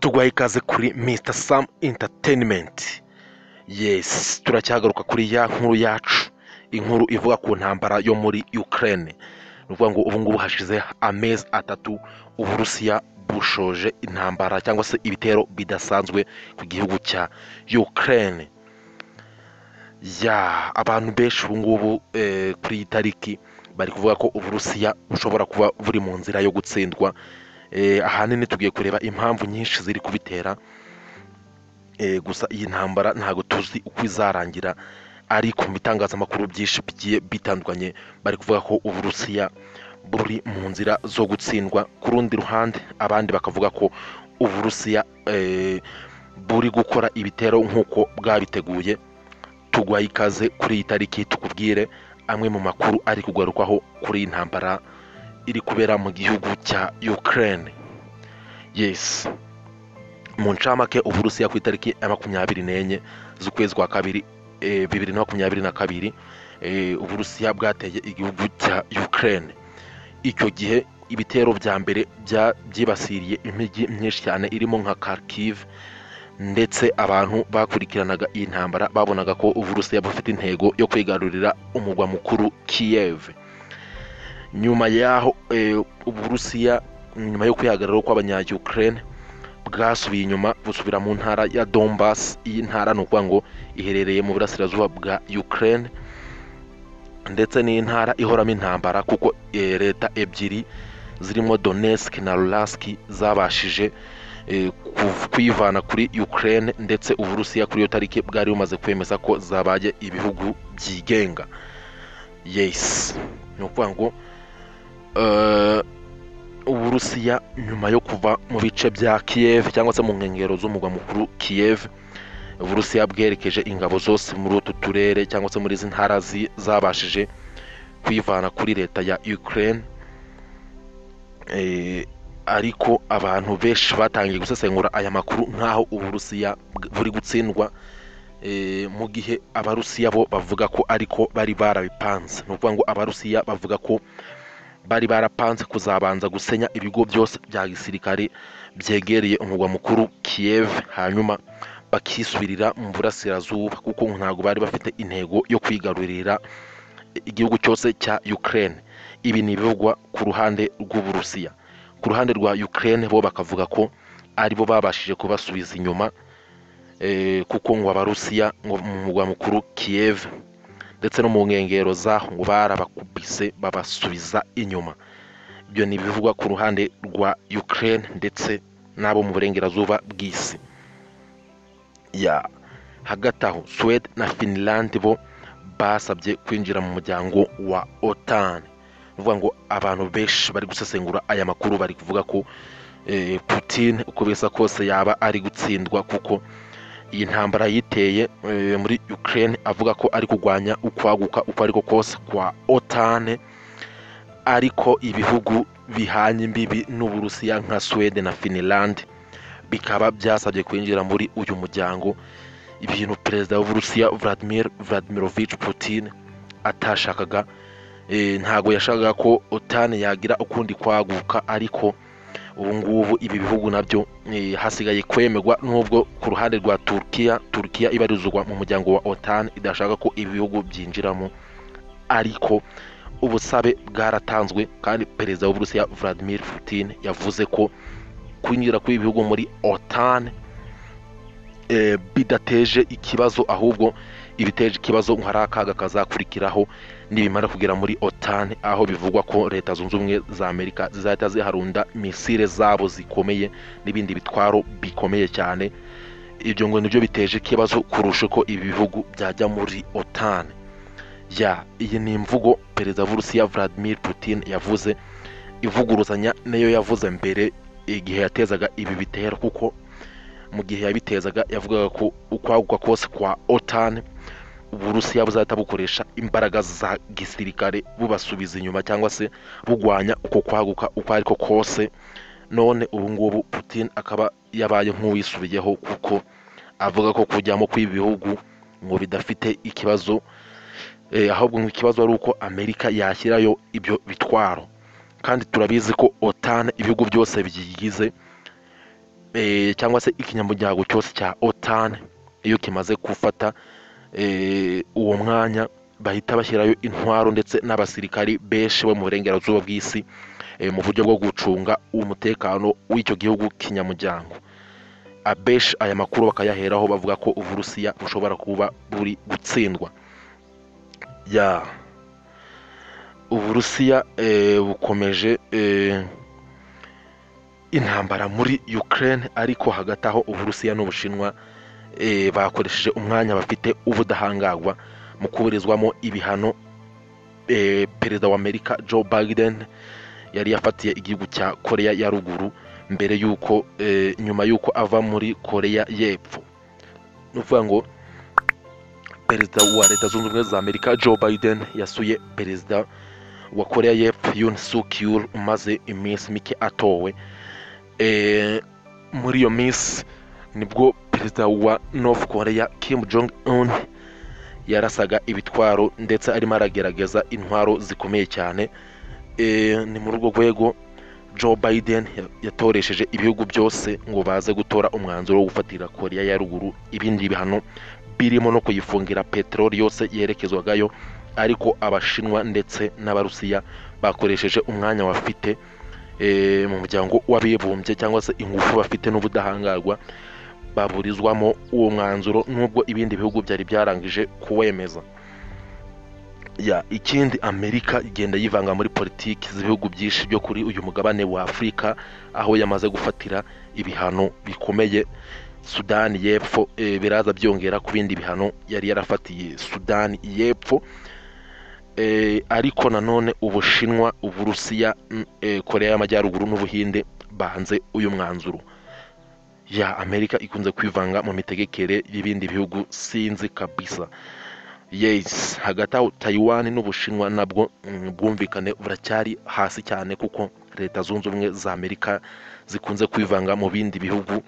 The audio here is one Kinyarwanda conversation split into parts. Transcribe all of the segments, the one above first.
tugwaye ikaze kuri Mr Sam Entertainment. Yes, turacyagaruka kuri ya nkuru yacu, inkuru ivuga ku ntambara yo muri Ukraine. Nuvuga ngo ubu ngubu hashize amezi atatu Uburusiya bushoje intambara cyangwa se ibitero bidasanzwe ku gihugu cya Ukraine. Ya abantu benshi ubu ngubu kuri iyi tariki bari kuvuga ko Uburusiya bushobora kuba buri mu nzira yo gutsindwa. Ahanini tugiye kureba impamvu nyinshi ziri kubitera, gusa iyi ntambara ntago tuzi uko izarangira, ariko mu bitangazamakuru byinshi bigiye bitandukanye bari kuvuga ko Uburusiya buri mu nzira zo gutsindwa. Ku rundi ruhande abandi bakavuga ko Uburusiya buri gukora ibitero nk'uko bwabiteguye. Tugwaye ikaze kuri iyi tariki tukubwire amwe mu makuru ari kugarukwaho kuri iyi ntambara iri kubera mu gihugu cya Ukraine. Yes, mu ncamake Uburusiya ku itariki ya 24 z'ukwezi kwa kabiri 2022 Uburusiya bwateye igihugu cya Ukraine. Icyo gihe ibitero bya mbere byibasiriye imijyi myinshi cyane irimo nka Kharkiv, ndetse abantu bakurikiranaga iyi ntambara babonaga ko Uburusiya bufite intego yo kwigarurira umugwa mukuru Kiev. Nyuma yaho Uburusiya nyuma yo kwihagarara kw'abanya-Ukraine bwasubiye inyuma busubira mu ntara ya Donbass. Iyi ntara ni ukuvuga ngo iherereye mu burasirazuba bwa Ukraine, ndetse n'intara ihoramo intambara kuko leta ebyiri zirimo Donetsk na Luhansk zabashije kwivana kuri Ukraine, ndetse Uburusiya kuri iyo tariki bwari bumaze kwemeza ko zabaye ibihugu byigenga. Yes, ni ukuvuga ngo Uburusiya nyuma yo kuva mu bice bya Kiev cyangwa se mu nkengero z'umugwa mukuru Kiev, Uburusiya bwerekeje ingabo zose muri utu turere cyangwa se muri izi ntara zabashije kwivana kuri leta ya Ukraine. Ariko abantu benshi batangiye gusesengura aya makuru nk'aho Uburusiya buri gutsindwa, mu gihe Abarusiya bo bavuga ko ariko bari barabipanze. Ni ukuvuga ngo Abarusiya bavuga ko bari barapanze kuzabanza gusenya ibigo byose bya gisirikare byegereye umugwa mukuru Kiev, hanyuma bakisubirira mu burasirazuba kuko ntago bari bafite intego yo kwigarurira igihugu cyose cya Ukraine. Ibi ni bivugwa ku ruhande rw'Uburusiya. Ku ruhande rwa Ukraine bo bakavuga ko aribo babashije kubasubiza inyuma, kuko ngo Abarusiya ngo mu mugwa mukuru Kiev ndetse no mu nkengero zaho ngo barabakubise babasubiza inyuma. Ibyo ni bivugwa ku ruhande rwa Ukraine ndetse n'abo mu burengerazuba bw'isi. Ya hagati aho Sweden na Finland bo basabye kwinjira mu muryango wa OTAN. Uvuga ngo abantu benshi bari gusesengura aya makuru bari kuvuga ko Putin uko bisa kose yaba ari gutsindwa, kuko iyi ntambara yiteye muri Ukraine avuga ko ari kugwanya ukwaguka uko ariko kose kwa OTAN, ariko ibihugu bihanye imbibi n'Uburusiya nka Sweden na Finland bikaba byasabye kwinjira muri uyu muryango. Ibintu perezida w'Uburusiya Vladimir Vladimirovich Putin atashakaga. Ntago yashakaga ko OTAN yagira ukundi kwaguka, ariko ubu ngubu ibi bihugu nabyo hasigaye kwemerwa, nubwo ku ruhande rwa Turkiya ibarizwa mu muryango wa OTAN idashaka ko ibi bihugu byinjiramo, ariko ubusabe bwaratanzwe kandi perezida w'Uburusiya Vladimir Putin yavuze ko kwinjira kuri ibihugu muri OTAN bidateje ikibazo, ahubwo ibiteje ikibazo hari akaga kazakurikiraho nibimara kugera muri OTAN, aho bivugwa ko leta zunze ubumwe za Amerika zizahita ziharunda misile zabo zikomeye n'ibindi bitwaro bikomeye cyane. Ibyo ngo nibyo biteje ikibazo kurusha ko ibi bihugu byajya muri OTAN. Ya iyi ni imvugo perezida w'Uburusiya Vladimir Putin yavuze, ivuguruzanya nayo yavuze mbere igihe yatezaga ibi bitero, kuko mu gihe yabitezaga yavugaga ko ukwaguka kose kwa OTAN Uburusiya buzahita bukoresha imbaraga za gisirikare bubasubiza inyuma cyangwa se bugwanya uko kwaguka uko ariko kose. None ubu ngubu Putin akaba yabaye nk'uwisubiyeho, kuko avuga ko kujyamo kw'ibi bihugu ngo bidafite ikibazo, ahubwo ngo ikibazo ari uko Amerika yashyirayo ibyo bitwaro. Kandi turabizi ko OTAN ibihugu byose bigize cyangwa se ikinyamuryango cyose cya OTAN iyo kimaze gufata uwo mwanya bahita bashyirayo intwaro ndetse n'abasirikari benshi bo mu burengerazuba bw'isi mu buryo bwo gucunga umutekano w'icyo gihugu kinyamuryango. Abenshi aya makuru bakayaheraho bavuga ko Uburusiya bushobora kuba buri gutsindwa. Uburusiya bukomeje intambara muri Ukraine, ariko hagati aho Uburusiya n'Ubushinwa bakoresheje umwanya bafite ubudahangarwa mu kuburizwamo ibihano perezida wa Amerika Joe Biden yari yafatiye igihugu cya Korea ya ruguru mbere yuko nyuma yuko ava muri Korea y'Epfo. Nuvuga ngo perezida wa Leta Zunze Ubumwe za Amerika Joe Biden yasuye perezida wa Korea y'Epfo Yoon Suk Yeol umaze iminsi mike atowe. Muri iyo minsi nibwo perezida wa North Korea Kim Jong Un yarasaga ibitwaro ndetse arimo aragerageza intwaro zikomeye cyane. Ni muri urwo rwego Joe Biden yatoresheje ibihugu byose ngo baze gutora umwanzuro wo gufatira Korea ya ruguru ibindi bihano birimo no kuyifungira peteroli yose yerekezwagayo, ariko Abashinwa ndetse n'Abarusiya bakoresheje umwanya bafite mu muryango w'abibumbye cyangwa se ingufu bafite n'ubudahangarwa baburizwamo uwo mwanzuro nubwo ibindi bihugu byari byarangije kuwemeza. Ikindi Amerika igenda yivanga muri politiki z'ibihugu byinshi byo kuri uyu mugabane wa Afurika, aho yamaze gufatira ibihano bikomeye Sudani y'Epfo, biraza byongera ku bindi bihano yari yarafatiye Sudani y'Epfo. Ariko nanone Ubushinwa, Uburusiya, Korea y'Amajyaruguru n'Ubuhinde banze uyu mwanzuro. Amerika ikunze kwivanga mu mitegekere y'ibindi bihugu sinzi kabisa. Hagati aho Taiwan n'Ubushinwa nabwo bwumvikane buracyari hasi cyane, kuko Leta Zunze Ubumwe za Amerika zikunze kwivanga mu bindi bihugu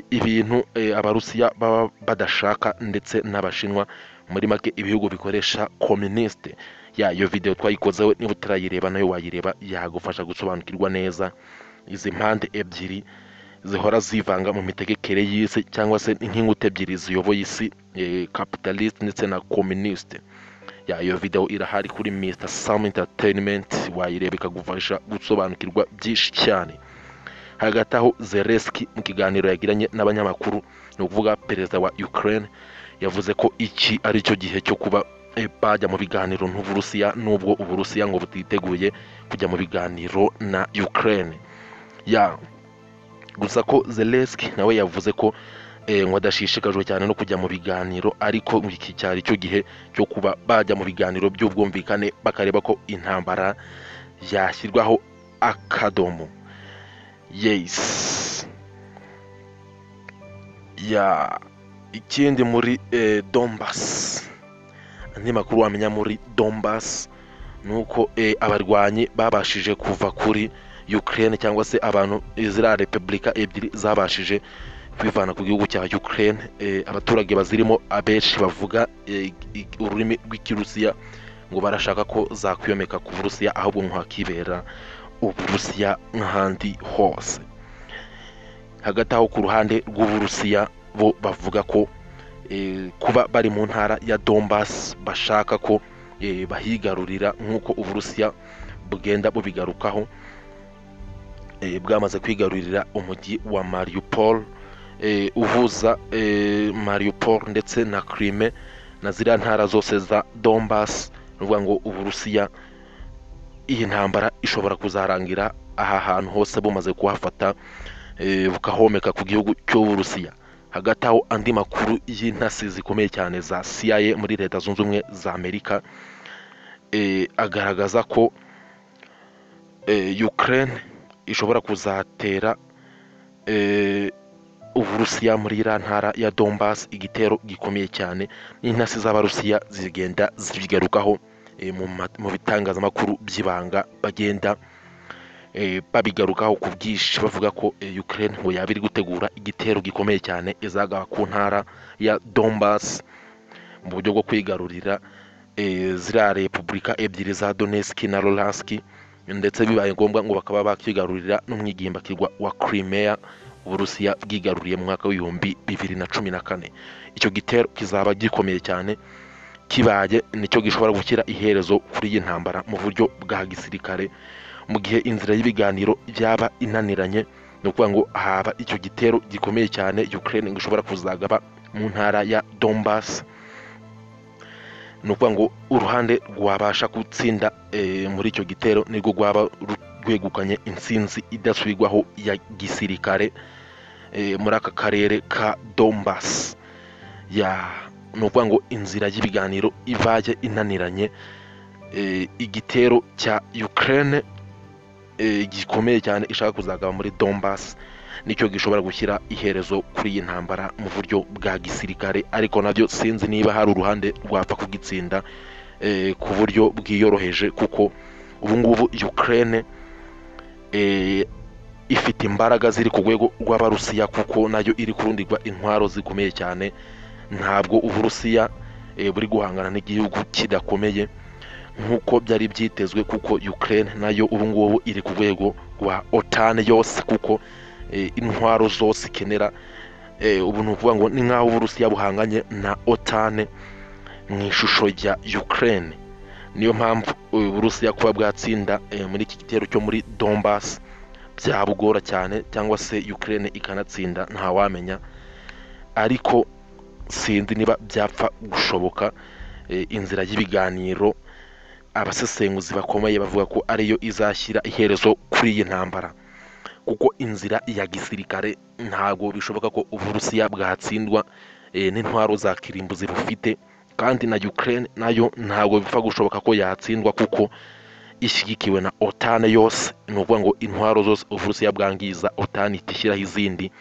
ibintu Abarusiya baba badashaka ndetse n'Abashinwa, muri make ibihugu bikoresha communiste. Iyo video twayikozeho, niba utarayireba nayo wayireba, yagufasha gusobanukirwa neza izi mpande ebyiri zihora zivanga mu mitegekere y'isi, cyangwa se nk'inkuta ebyiri ziyoboye isi, capitalist ndetse na communiste. Iyo video irahari kuri Mr. Sam Entertainment, wayireba ikagufasha gusobanukirwa byinshi cyane. Hagati aho Zelensky mu kiganiro yagiranye n'abanyamakuru, ni ukuvuga perezida wa Ukraine, yavuze ko iki ari cyo gihe cyo kuba bajya mu biganiro n'Uburusiya, nubwo Uburusiya ngo butiteguye kujya mu biganiro na Ukraine. Gusa ko Zelensky nawe yavuze ko ngo adashishikajwe cyane no kujya mu biganiro, ariko iki cyari cyo gihe cyo kuba bajya mu biganiro by'ubwumvikane bakareba ko intambara yashyirwaho akadomo. Ikindi muri Donbass, andi makuru wamenya muri Donbass nuko abarwanyi babashije kuva kuri Ukraine, cyangwa se abantu Israel Republika ebyiri zabashije kwivana ku gihugu cya Ukraine. Abaturage bazirimo abenshi bavuga ururimi rw'Ikirusiya, ngo barashaka ko zakwiyomeka ku Burusiya, ahubwo nk'akibera Uburusiya nk'ahandi hose. Hagati aho ku ruhande rw'Uburusiya bo bavuga ko kuba bari mu ntara ya Donbass bashaka ko bahigarurira nk'uko Uburusiya bugenda bubigarukaho. Bwamaze kwigarurira umujyi wa Mariupol, uhuza Mariupol ndetse na Crimea na ziriya ntara zose za Donbass. Nuvuga ngo Uburusiya iyi ntambara ishobora kuzarangira aha hantu hose bumaze kuhafata, bukahomeka ku gihugu cy'Uburusiya. Hagati aho andi makuru y'intasi zikomeye cyane za CIA muri Leta Zunze Ubumwe za Amerika agaragaza ko Ukraine ishobora kuzatera Uburusiya muri iriya ntara ya Donbass igitero gikomeye cyane. N'intasi z'Abarusiya zigenda zibigarukaho mu bitangazamakuru by'ibanga, bagenda babigarukaho ku bwinshi, bavuga ko Ukraine ngo yaba iri gutegura igitero gikomeye cyane izagaba ku ntara ya Donbass mu buryo bwo kwigarurira ziriya repubulika ebyiri za Donetsk na Luhansk, ndetse bibaye ngombwa ngo bakaba bakigarurira n'umwigimbakirwa wa Crimea Uburusiya bwigaruriye mu mwaka w'ibihumbi 2014. Icyo gitero kizaba gikomeye cyane, kibaye nicyo gishobora gushyira iherezo kuri iyi ntambara mu buryo bwa gisirikare, mu gihe inzira y'ibiganiro byaba inaniranye. Ni ukuvuga ngo haba icyo gitero gikomeye cyane Ukraine gishobora kuzagaba mu ntara ya Donbass. Ni ukuvuga ngo uruhande rwabasha gutsinda muri icyo gitero nirwo rwaba rwegukanye intsinzi idasubirwaho ya gisirikare muri aka karere ka Donbass. Ni ukuvuga ngo inzira y'ibiganiro ibaye inaniranye, igitero cya Ukraine gikomeye cyane ishaka kuzagaba muri Donbass nicyo gishobora gushyira iherezo kuri iyi ntambara mu buryo bwa gisirikare, ariko nabyo sinzi niba hari uruhande rwapfa kugitsinda ku buryo bwiyoroheje, kuko ubu ngubu Ukraine ifite imbaraga ziri ku rwego rw'Abarusiya, kuko nayo iri kurundirwa intwaro zikomeye cyane. Ntabwo Uburusiya buri guhangana n'igihugu kidakomeye nk'uko byari byitezwe, kuko Ukraine nayo ubu ngubu iri ku rwego rwa OTAN yose, kuko intwaro zose ikenera ubu ni ukuvuga ngo ni nk'aho Uburusiya buhanganye na OTAN mu ishusho ya Ukraine. Niyo mpamvu Uburusiya kuba bwatsinda muri iki gitero cyo muri Donbass byabugora cyane, cyangwa se Ukraine ikanatsinda ntawamenya, ariko sinzi niba byapfa gushoboka. Inzira y'ibiganiro abasesenguzi bakomeye bavuga ko ariyo izashyira iherezo kuri iyi ntambara, kuko inzira ya gisirikare ntabwo bishoboka ko Uburusiya bwatsindwa n'intwaro za kirimbuzi bufite, kandi na Ukraine nayo ntabwo bipfa gushoboka ko yatsindwa kuko ishyigikiwe na OTAN yose. Ni ukuvuga ngo intwaro zose Uburusiya bwangiza OTAN itishyiraho izindi,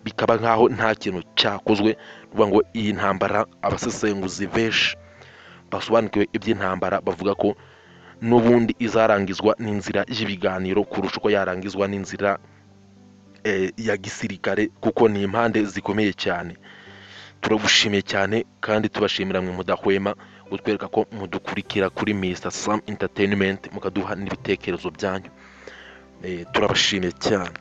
bikaba nkaho nta kintu cyakozwe. Ni ukuvuga ngo iyi ntambara abasesenguzi benshi basobanukiwe iby'intambara bavuga ko n'ubundi izarangizwa n'inzira y'ibiganiro kurusha uko yarangizwa n'inzira ya gisirikare, kuko ni impande zikomeye cyane. Turagushimiye cyane kandi tubashimira mwe mudahwema gutwereka ko mudukurikira kuri Mr Sam Entertainment, mukaduha n'ibitekerezo byanyu. Turabashimiye cyane.